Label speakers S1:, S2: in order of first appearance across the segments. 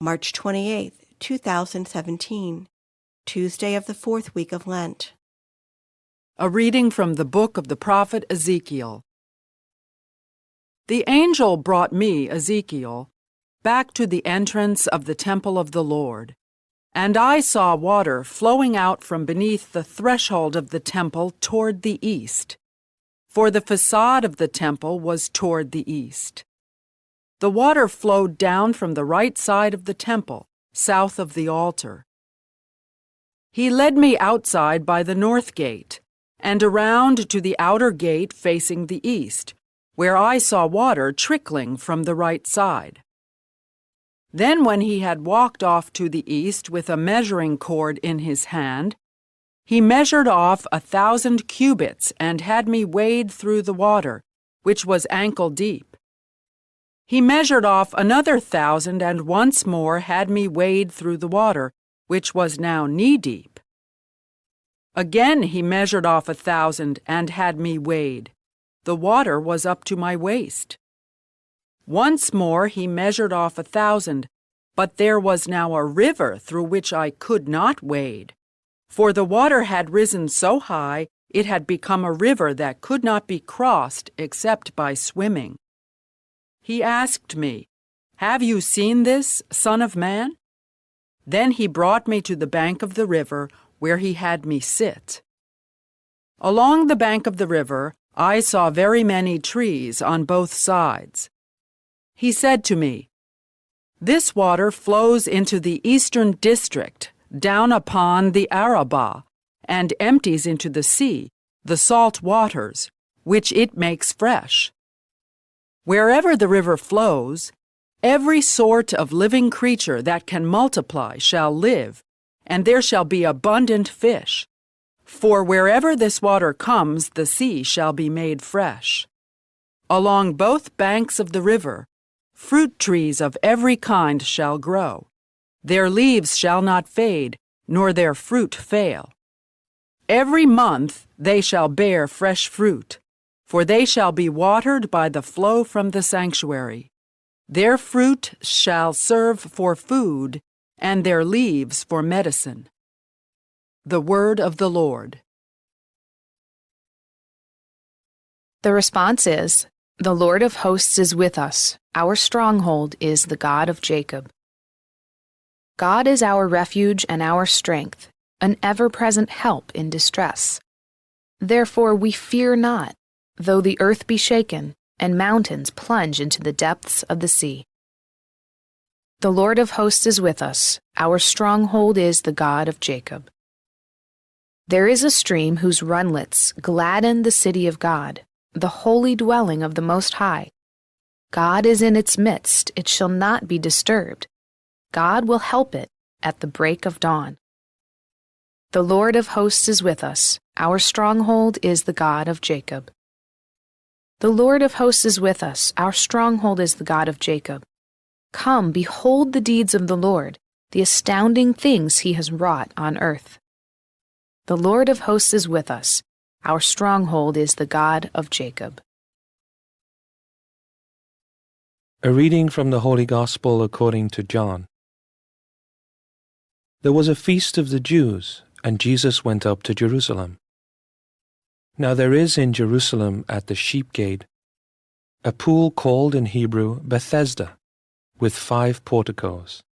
S1: March 28, 2017, Tuesday of the fourth week of Lent.
S2: A reading from the book of the prophet Ezekiel. The angel brought me, Ezekiel, back to the entrance of the temple of the Lord, and I saw water flowing out from beneath the threshold of the temple toward the east, for the facade of the temple was toward the east. The water flowed down from the right side of the temple, south of the altar. He led me outside by the north gate, and around to the outer gate facing the east, where I saw water trickling from the right side. Then when he had walked off to the east with a measuring cord in his hand, he measured off 1,000 cubits and had me wade through the water, which was ankle deep. He measured off another 1,000 and once more had me wade through the water, which was now knee-deep. Again he measured off 1,000 and had me wade. The water was up to my waist. Once more he measured off 1,000, but there was now a river through which I could not wade, for the water had risen so high it had become a river that could not be crossed except by swimming. He asked me, "Have you seen this, Son of Man?" Then he brought me to the bank of the river, where he had me sit. Along the bank of the river I saw very many trees on both sides. He said to me, "This water flows into the eastern district, down upon the Arabah, and empties into the sea, the salt waters, which it makes fresh. Wherever the river flows, every sort of living creature that can multiply shall live, and there shall be abundant fish. For wherever this water comes, the sea shall be made fresh. Along both banks of the river, fruit trees of every kind shall grow. Their leaves shall not fade, nor their fruit fail. Every month they shall bear fresh fruit, for they shall be watered by the flow from the sanctuary. Their fruit shall serve for food, and their leaves for medicine." The word of the Lord.
S3: The response is, "The Lord of hosts is with us. Our stronghold is the God of Jacob." God is our refuge and our strength, an ever-present help in distress. Therefore we fear not, though the earth be shaken, and mountains plunge into the depths of the sea. The Lord of hosts is with us. Our stronghold is the God of Jacob. There is a stream whose runlets gladden the city of God, the holy dwelling of the Most High. God is in its midst, it shall not be disturbed. God will help it at the break of dawn. The Lord of hosts is with us. Our stronghold is the God of Jacob. The Lord of hosts is with us. Our stronghold is the God of Jacob. Come, behold the deeds of the Lord, the astounding things he has wrought on earth. The Lord of hosts is with us. Our stronghold is the God of Jacob.
S4: A reading from the Holy Gospel according to John. There was a feast of the Jews, and Jesus went up to Jerusalem. Now there is in Jerusalem at the sheep gate a pool called in Hebrew Bethesda, with 5 porticos.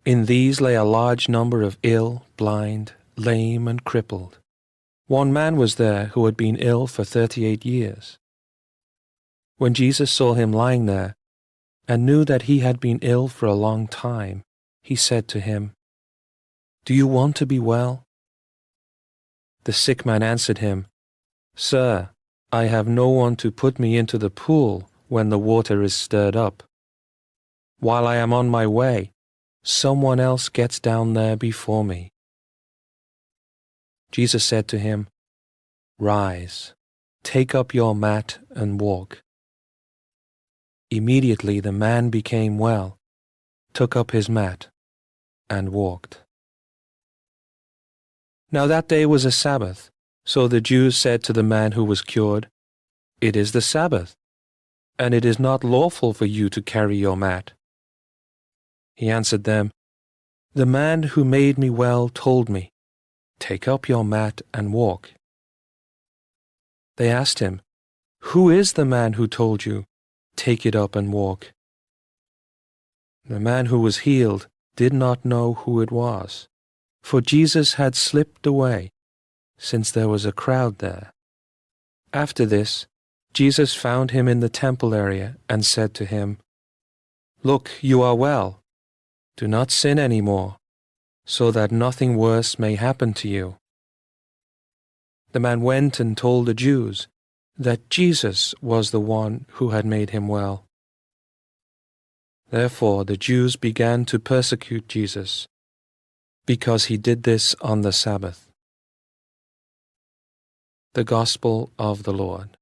S4: In these lay a large number of ill, blind, lame, and crippled. One man was there who had been ill for 38 years. When Jesus saw him lying there, and knew that he had been ill for a long time, he said to him, "Do you want to be well?" The sick man answered him, "Sir, I have no one to put me into the pool when the water is stirred up. While I am on my way, someone else gets down there before me." Jesus said to him, "Rise, take up your mat and walk." Immediately the man became well, took up his mat, and walked. Now that day was a Sabbath, so the Jews said to the man who was cured, "It is the Sabbath, and it is not lawful for you to carry your mat." He answered them, "The man who made me well told me, 'Take up your mat and walk.'" They asked him, "Who is the man who told you, 'Take it up and walk'?" The man who was healed did not know who it was, for Jesus had slipped away, since there was a crowd there. After this, Jesus found him in the temple area and said to him, "Look, you are well. Do not sin any more, so that nothing worse may happen to you." The man went and told the Jews that Jesus was the one who had made him well. Therefore the Jews began to persecute Jesus, because he did this on the Sabbath. The Gospel of the Lord.